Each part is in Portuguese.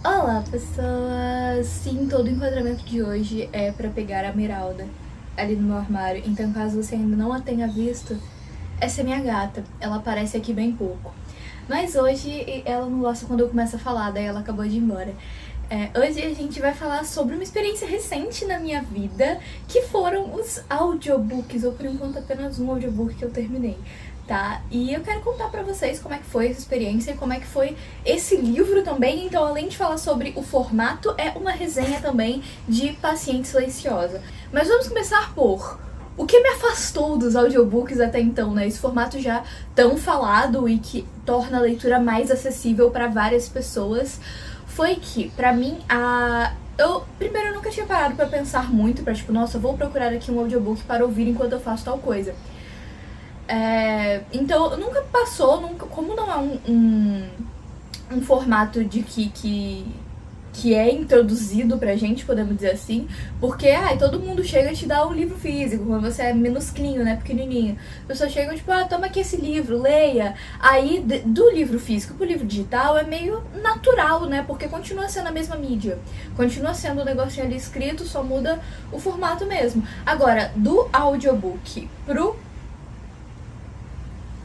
Olá, pessoas! Sim, todo o enquadramento de hoje é pra pegar a Meralda ali no meu armário. Então, caso você ainda não a tenha visto, essa é minha gata. Ela aparece aqui bem pouco. Mas hoje ela não gosta quando eu começo a falar, daí ela acabou de ir embora. Hoje a gente vai falar sobre uma experiência recente na minha vida, que foram os audiobooks, ou por enquanto apenas um audiobook que eu terminei, tá? E eu quero contar pra vocês como é que foi essa experiência e como é que foi esse livro também. Então, além de falar sobre o formato, é uma resenha também de Paciente Silenciosa. Mas vamos começar por o que me afastou dos audiobooks até então, né? Esse formato já tão falado e que torna a leitura mais acessível para várias pessoas, foi que, pra mim, eu nunca tinha parado pra pensar muito, pra tipo, nossa, vou procurar aqui um audiobook para ouvir enquanto eu faço tal coisa. Então, nunca passou, como não é um formato de que é introduzido pra gente, podemos dizer assim, porque todo mundo chega e te dá um livro físico, quando você é minusclinho, né, pequenininho. As pessoas chegam tipo, toma aqui esse livro, leia. Aí, do livro físico pro livro digital é meio natural, né, porque continua sendo a mesma mídia. Continua sendo um negocinho ali escrito, só muda o formato mesmo. Agora, do audiobook pro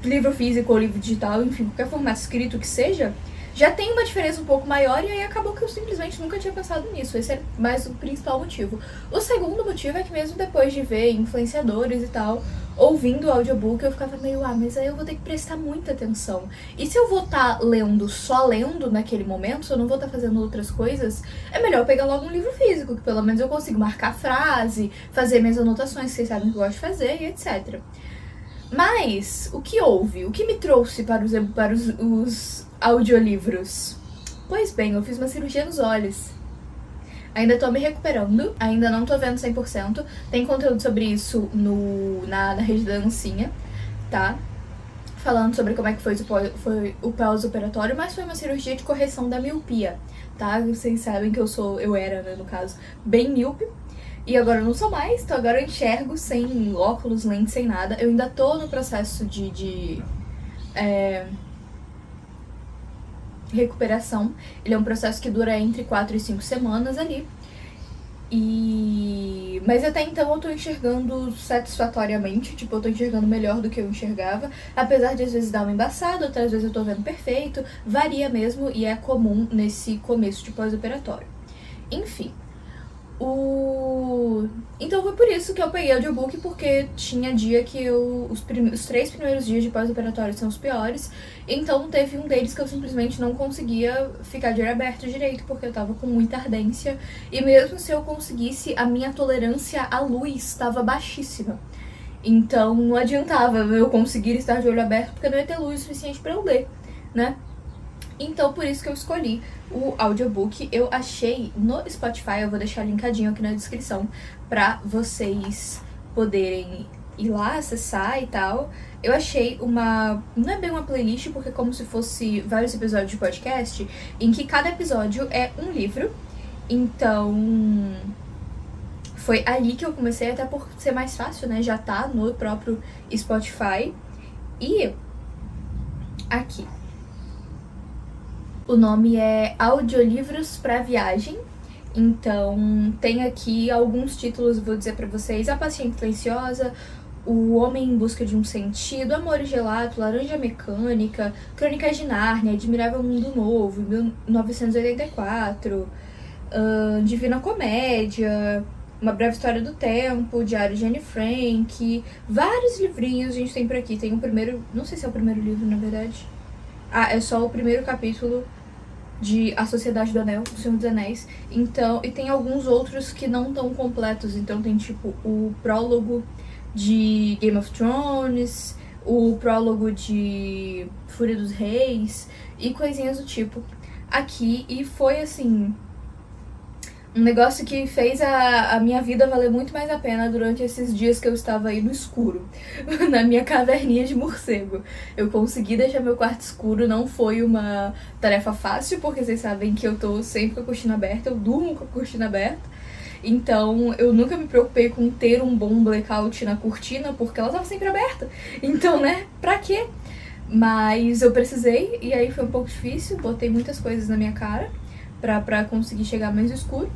livro físico ou livro digital, enfim, qualquer formato escrito que seja, já tem uma diferença um pouco maior, e aí acabou que eu simplesmente nunca tinha pensado nisso. Esse é mais o principal motivo. O segundo motivo é que mesmo depois de ver influenciadores e tal, ouvindo o audiobook, eu ficava meio, mas aí eu vou ter que prestar muita atenção. E se eu vou estar lendo, só lendo naquele momento, se eu não vou estar fazendo outras coisas, é melhor pegar logo um livro físico, que pelo menos eu consigo marcar frase, fazer minhas anotações, que vocês sabem que eu gosto de fazer, e etc. Mas, o que houve? O que me trouxe para os audiolivros? Pois bem, eu fiz uma cirurgia nos olhos. Ainda tô me recuperando, ainda não tô vendo 100%. Tem conteúdo sobre isso na rede da Ancinha, tá? Falando sobre como é que foi o pós-operatório, mas foi uma cirurgia de correção da miopia, tá? Vocês sabem que eu era, né, no caso, bem míope. E agora eu não sou mais, então agora eu enxergo sem óculos, lentes, sem nada. Eu ainda tô no processo de recuperação. Ele é um processo que dura entre 4 e 5 semanas ali. Mas até então eu tô enxergando satisfatoriamente, tipo, eu tô enxergando melhor do que eu enxergava, apesar de às vezes dar uma embaçada, outras vezes eu tô vendo perfeito, varia mesmo e é comum nesse começo de pós-operatório. Enfim. Então foi por isso que eu peguei audiobook, porque tinha dia que os 3 primeiros dias de pós-operatório são os piores, então teve um deles que eu simplesmente não conseguia ficar de olho aberto direito, porque eu tava com muita ardência, e mesmo se eu conseguisse, a minha tolerância à luz estava baixíssima. Então não adiantava eu conseguir estar de olho aberto, porque não ia ter luz suficiente pra eu ler, né? Então, por isso que eu escolhi o audiobook. Eu achei no Spotify, eu vou deixar linkadinho aqui na descrição pra vocês poderem ir lá, acessar e tal. Eu achei não é bem uma playlist, porque é como se fosse vários episódios de podcast, em que cada episódio é um livro. Então, foi ali que eu comecei, até por ser mais fácil, né? Já tá no próprio Spotify. E aqui. O nome é Audiolivros para Viagem. Então, tem aqui alguns títulos, vou dizer pra vocês: A Paciente Silenciosa, O Homem em Busca de um Sentido, Amor e Gelato, Laranja Mecânica, Crônicas de Nárnia, Admirável Mundo Novo, 1984, Divina Comédia, Uma Breve História do Tempo, Diário de Anne Frank, vários livrinhos a gente tem por aqui. Tem o primeiro, não sei se é o primeiro livro, na verdade. É só o primeiro capítulo de A Sociedade do Anel, do Senhor dos Anéis. Então, e tem alguns outros que não estão completos. Então tem tipo o prólogo de Game of Thrones, o prólogo de Fúria dos Reis e coisinhas do tipo aqui. E foi assim, um negócio que fez a minha vida valer muito mais a pena durante esses dias que eu estava aí no escuro, na minha caverninha de morcego. Eu consegui deixar meu quarto escuro, não foi uma tarefa fácil, porque vocês sabem que eu tô sempre com a cortina aberta, eu durmo com a cortina aberta. Então, eu nunca me preocupei com ter um bom blackout na cortina, porque ela tava sempre aberta. Então, né, pra quê? Mas eu precisei, e aí foi um pouco difícil, botei muitas coisas na minha cara. pra conseguir chegar mais escuro.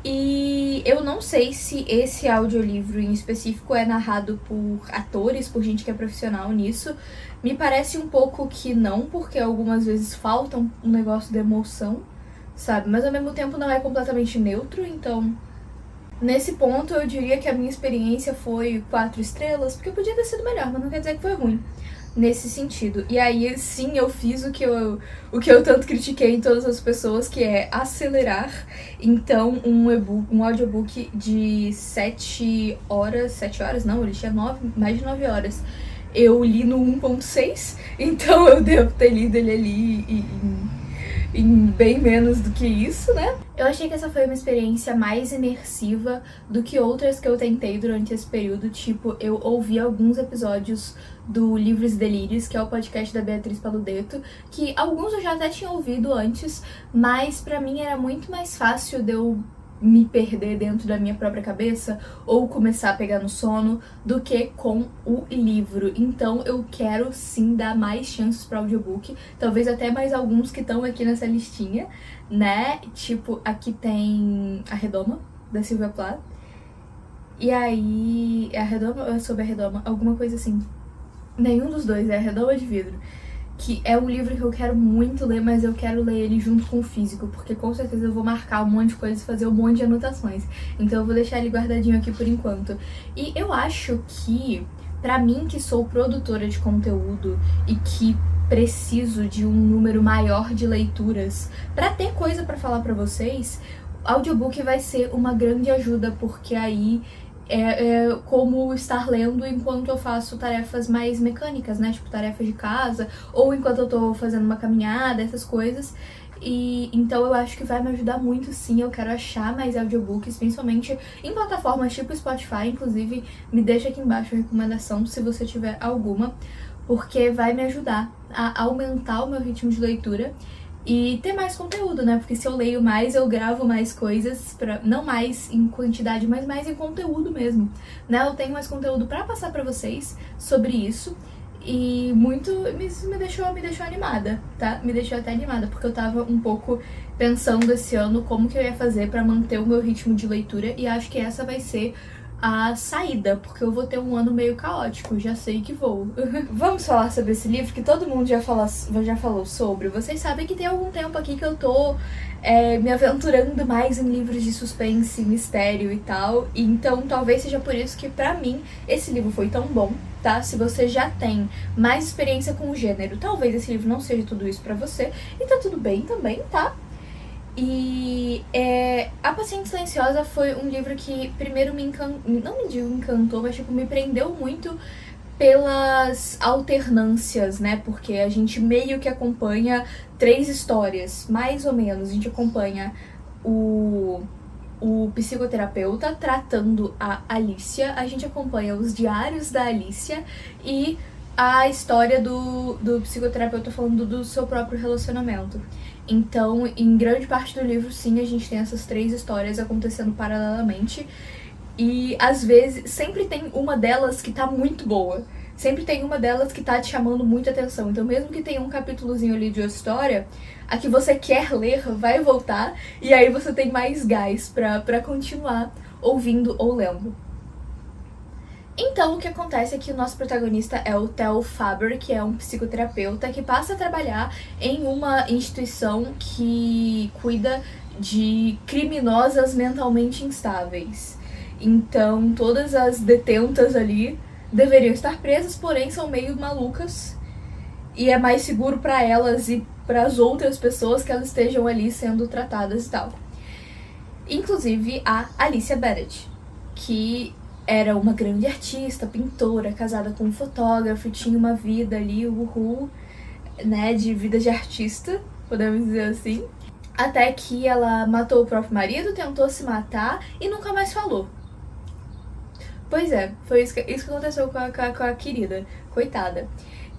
E eu não sei se esse audiolivro em específico é narrado por atores, por gente que é profissional nisso. Me parece um pouco que não, porque algumas vezes falta um negócio de emoção, sabe? Mas ao mesmo tempo não é completamente neutro, então... Nesse ponto eu diria que a minha experiência foi 4 estrelas, porque podia ter sido melhor, mas não quer dizer que foi ruim. Nesse sentido. E aí, sim, eu fiz o que eu tanto critiquei em todas as pessoas, que é acelerar. Então, um audiobook de 7 horas... 7 horas? Não, ele tinha mais de 9 horas. Eu li no 1.6, então eu devo ter lido ele ali em bem menos do que isso, né? Eu achei que essa foi uma experiência mais imersiva do que outras que eu tentei durante esse período. Tipo, eu ouvi alguns episódios do Livros e Delírios, que é o podcast da Beatriz Paludeto, que alguns eu já até tinha ouvido antes, mas pra mim era muito mais fácil de eu me perder dentro da minha própria cabeça ou começar a pegar no sono do que com o livro. Então eu quero sim dar mais chances para audiobook, talvez até mais alguns que estão aqui nessa listinha, né? Tipo, aqui tem A Redoma, da Silvia Plath. E aí... É A Redoma ou é sobre a Redoma? Alguma coisa assim. Nenhum dos dois, é A Redoma de Vidro. Que é um livro que eu quero muito ler, mas eu quero ler ele junto com o físico, porque com certeza eu vou marcar um monte de coisas e fazer um monte de anotações. Então eu vou deixar ele guardadinho aqui por enquanto. E eu acho que, pra mim que sou produtora de conteúdo e que preciso de um número maior de leituras pra ter coisa pra falar pra vocês, audiobook vai ser uma grande ajuda, porque aí é como estar lendo enquanto eu faço tarefas mais mecânicas, né? Tipo, tarefas de casa, ou enquanto eu tô fazendo uma caminhada, essas coisas. E então eu acho que vai me ajudar muito, sim. Eu quero achar mais audiobooks, principalmente em plataformas tipo Spotify. Inclusive, me deixa aqui embaixo a recomendação, se você tiver alguma, porque vai me ajudar a aumentar o meu ritmo de leitura e ter mais conteúdo, né? Porque se eu leio mais, eu gravo mais coisas, não mais em quantidade, mas mais em conteúdo mesmo, né? Eu tenho mais conteúdo pra passar pra vocês sobre isso. E muito me deixou animada, tá? Me deixou até animada, porque eu tava um pouco pensando esse ano como que eu ia fazer pra manter o meu ritmo de leitura, e acho que essa vai ser a saída, porque eu vou ter um ano meio caótico, já sei que vou. Vamos falar sobre esse livro que todo mundo já falou sobre. Vocês sabem que tem algum tempo aqui que eu tô me aventurando mais em livros de suspense, mistério e tal, então talvez seja por isso que pra mim esse livro foi tão bom, tá? Se você já tem mais experiência com o gênero, talvez esse livro não seja tudo isso pra você, e tá tudo bem também, tá? E A Paciente Silenciosa foi um livro que primeiro me encantou, não me digo encantou, mas tipo, me prendeu muito pelas alternâncias, né? Porque a gente meio que acompanha 3 histórias, mais ou menos. A gente acompanha o psicoterapeuta tratando a Alicia, a gente acompanha os diários da Alicia e a história do psicoterapeuta falando do seu próprio relacionamento. Então, em grande parte do livro, sim, a gente tem essas 3 histórias acontecendo paralelamente. E, às vezes, sempre tem uma delas que tá muito boa. Sempre tem uma delas que tá te chamando muita atenção. Então, mesmo que tenha um capítulozinho ali de outra história, a que você quer ler vai voltar. E aí você tem mais gás pra continuar ouvindo ou lendo. Então, o que acontece é que o nosso protagonista é o Theo Faber, que é um psicoterapeuta que passa a trabalhar em uma instituição que cuida de criminosas mentalmente instáveis. Então, todas as detentas ali deveriam estar presas, porém são meio malucas. E é mais seguro para elas e para as outras pessoas que elas estejam ali sendo tratadas e tal. Inclusive a Alicia Bennett, que era uma grande artista, pintora, casada com um fotógrafo, tinha uma vida ali, né, de vida de artista, podemos dizer assim. Até que ela matou o próprio marido, tentou se matar e nunca mais falou. Pois é, foi isso que aconteceu com a querida, coitada.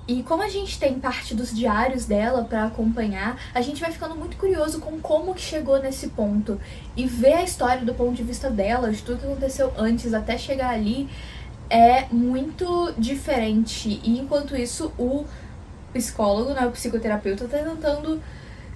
E como a gente tem parte dos diários dela pra acompanhar, a gente vai ficando muito curioso com como que chegou nesse ponto. E ver a história do ponto de vista dela, de tudo que aconteceu antes até chegar ali, é muito diferente. E enquanto isso, o psicólogo, né, o psicoterapeuta, tá tentando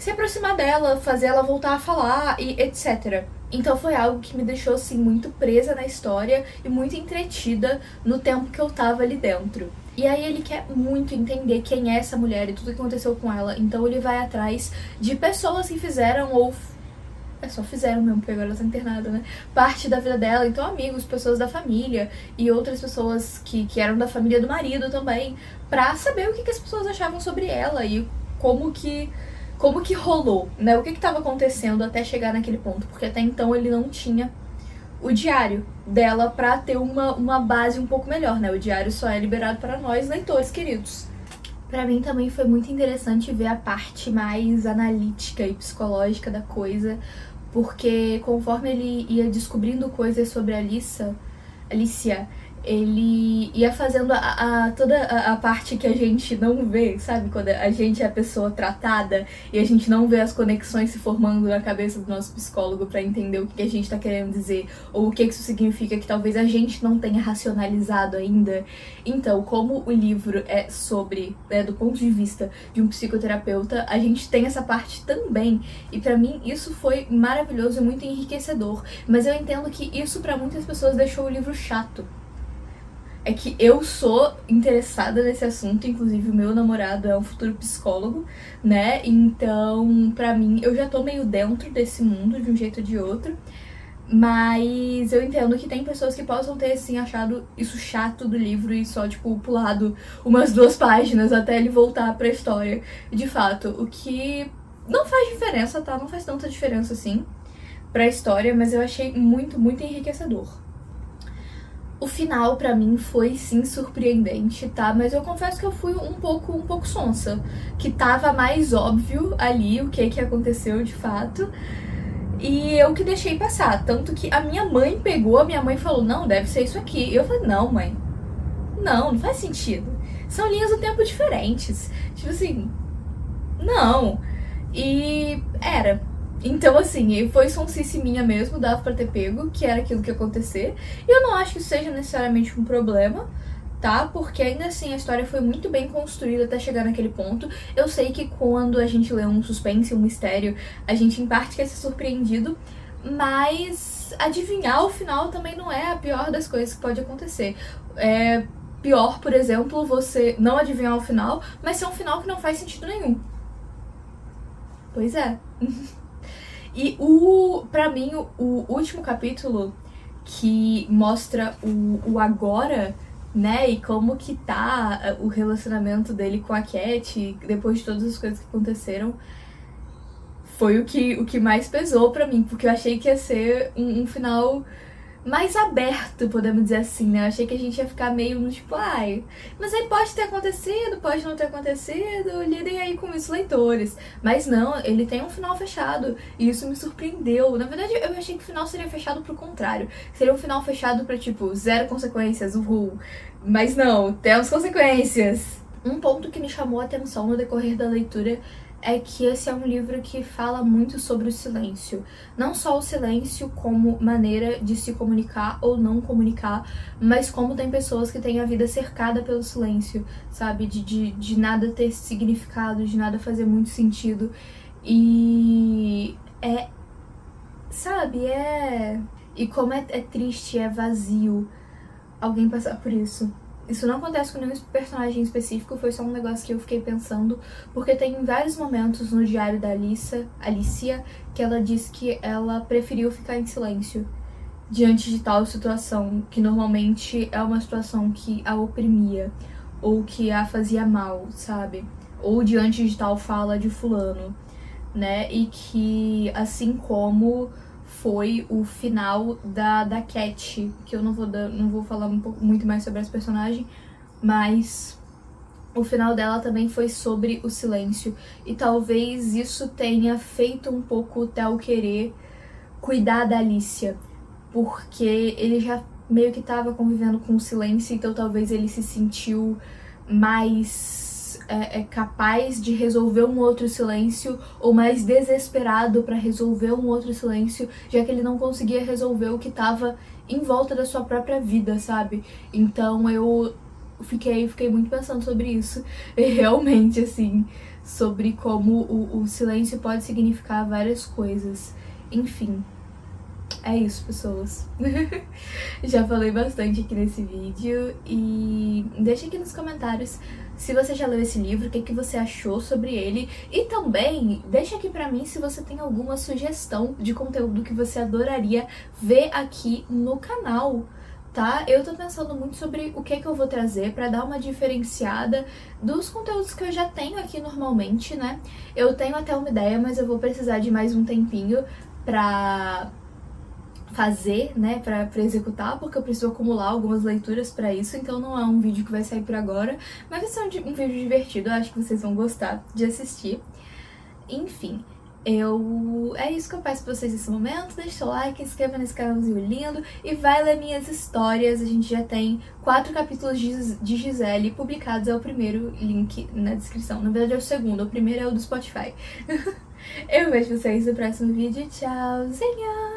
se aproximar dela, fazer ela voltar a falar e etc. Então foi algo que me deixou, assim, muito presa na história e muito entretida no tempo que eu tava ali dentro. E aí ele quer muito entender quem é essa mulher e tudo que aconteceu com ela, então ele vai atrás de pessoas que fizeram ou só fizeram mesmo, porque agora ela tá internada, né? Parte da vida dela, então amigos, pessoas da família e outras pessoas que eram da família do marido também, pra saber o que as pessoas achavam sobre ela e como que rolou, né? O que tava acontecendo até chegar naquele ponto, porque até então ele não tinha o diário dela pra ter uma base um pouco melhor, né? O diário só é liberado para nós, leitores queridos. Pra mim também foi muito interessante ver a parte mais analítica e psicológica da coisa, porque conforme ele ia descobrindo coisas sobre a Alicia, ele ia fazendo toda a parte que a gente não vê, sabe? Quando a gente é a pessoa tratada e a gente não vê as conexões se formando na cabeça do nosso psicólogo pra entender o que a gente tá querendo dizer, ou o que isso significa que talvez a gente não tenha racionalizado ainda. Então, como o livro é sobre, do ponto de vista de um psicoterapeuta, a gente tem essa parte também. E pra mim isso foi maravilhoso e muito enriquecedor. Mas eu entendo que isso pra muitas pessoas deixou o livro chato. É que eu sou interessada nesse assunto, inclusive o meu namorado é um futuro psicólogo, né? Então, pra mim, eu já tô meio dentro desse mundo de um jeito ou de outro. Mas eu entendo que tem pessoas que possam ter, assim, achado isso chato do livro e só, tipo, pulado umas 2 páginas até ele voltar pra história. De fato, o que não faz diferença, tá? Não faz tanta diferença, assim, pra história, mas eu achei muito, muito enriquecedor. O final, pra mim, foi sim surpreendente, tá? Mas eu confesso que eu fui um pouco sonsa. Que tava mais óbvio ali o que aconteceu de fato. E eu que deixei passar. Tanto que a minha mãe falou, não, deve ser isso aqui. E eu falei, não, mãe. Não faz sentido. São linhas do tempo diferentes. Tipo assim, não. E era. Então, assim, foi sonsice minha mesmo, dava pra ter pego, que era aquilo que ia acontecer. E eu não acho que isso seja necessariamente um problema, tá? Porque ainda assim a história foi muito bem construída até chegar naquele ponto. Eu sei que quando a gente lê um suspense, um mistério, a gente em parte quer ser surpreendido, mas adivinhar o final também não é a pior das coisas que pode acontecer. É pior, por exemplo, você não adivinhar o final, mas ser um final que não faz sentido nenhum. Pois é. E pra mim, o último capítulo que mostra o agora, né, e como que tá o relacionamento dele com a Cat, depois de todas as coisas que aconteceram, foi o que mais pesou pra mim, porque eu achei que ia ser um final mais aberto, podemos dizer assim, né? Eu achei que a gente ia ficar meio no tipo, ai, mas aí pode ter acontecido, pode não ter acontecido, lidem aí com isso, leitores. Mas não, ele tem um final fechado, e isso me surpreendeu. Na verdade, eu achei que o final seria fechado pro contrário. Seria um final fechado pra, tipo, 0 consequências, uhul. Mas não, temos consequências. Um ponto que me chamou a atenção no decorrer da leitura é que esse é um livro que fala muito sobre o silêncio. Não só o silêncio como maneira de se comunicar ou não comunicar, mas como tem pessoas que têm a vida cercada pelo silêncio, sabe? De nada ter significado, de nada fazer muito sentido. E sabe, E como é triste, é vazio alguém passar por isso. Isso não acontece com nenhum personagem específico, foi só um negócio que eu fiquei pensando, porque tem vários momentos no diário da Alicia, que ela diz que ela preferiu ficar em silêncio diante de tal situação, que normalmente é uma situação que a oprimia, ou que a fazia mal, sabe? Ou diante de tal fala de fulano, né? E que, assim como foi o final da Cat, que eu não vou falar muito mais sobre essa personagem, mas o final dela também foi sobre o silêncio. E talvez isso tenha feito um pouco o Theo querer cuidar da Alicia, porque ele já meio que estava convivendo com o silêncio, então talvez ele se sentiu mais capaz de resolver um outro silêncio, ou mais desesperado para resolver um outro silêncio, já que ele não conseguia resolver o que estava em volta da sua própria vida, sabe? Então eu fiquei muito pensando sobre isso, e realmente, assim, sobre como o silêncio pode significar várias coisas. Enfim, é isso, pessoas. Já falei bastante aqui nesse vídeo e deixa aqui nos comentários se você já leu esse livro, o que você achou sobre ele, e também deixa aqui pra mim se você tem alguma sugestão de conteúdo que você adoraria ver aqui no canal, tá? Eu tô pensando muito sobre o que eu vou trazer pra dar uma diferenciada dos conteúdos que eu já tenho aqui normalmente, né? Eu tenho até uma ideia, mas eu vou precisar de mais um tempinho pra fazer, né, pra executar, porque eu preciso acumular algumas leituras pra isso, então não é um vídeo que vai sair por agora, mas vai ser um vídeo divertido, eu acho que vocês vão gostar de assistir. Enfim, é isso que eu peço pra vocês nesse momento. Deixa seu like, se inscreva nesse canalzinho lindo e vai ler minhas histórias. A gente já tem 4 capítulos de Gisele publicados, é o primeiro link na descrição. Na verdade é o segundo, o primeiro é o do Spotify. Eu vejo vocês no próximo vídeo, tchauzinho!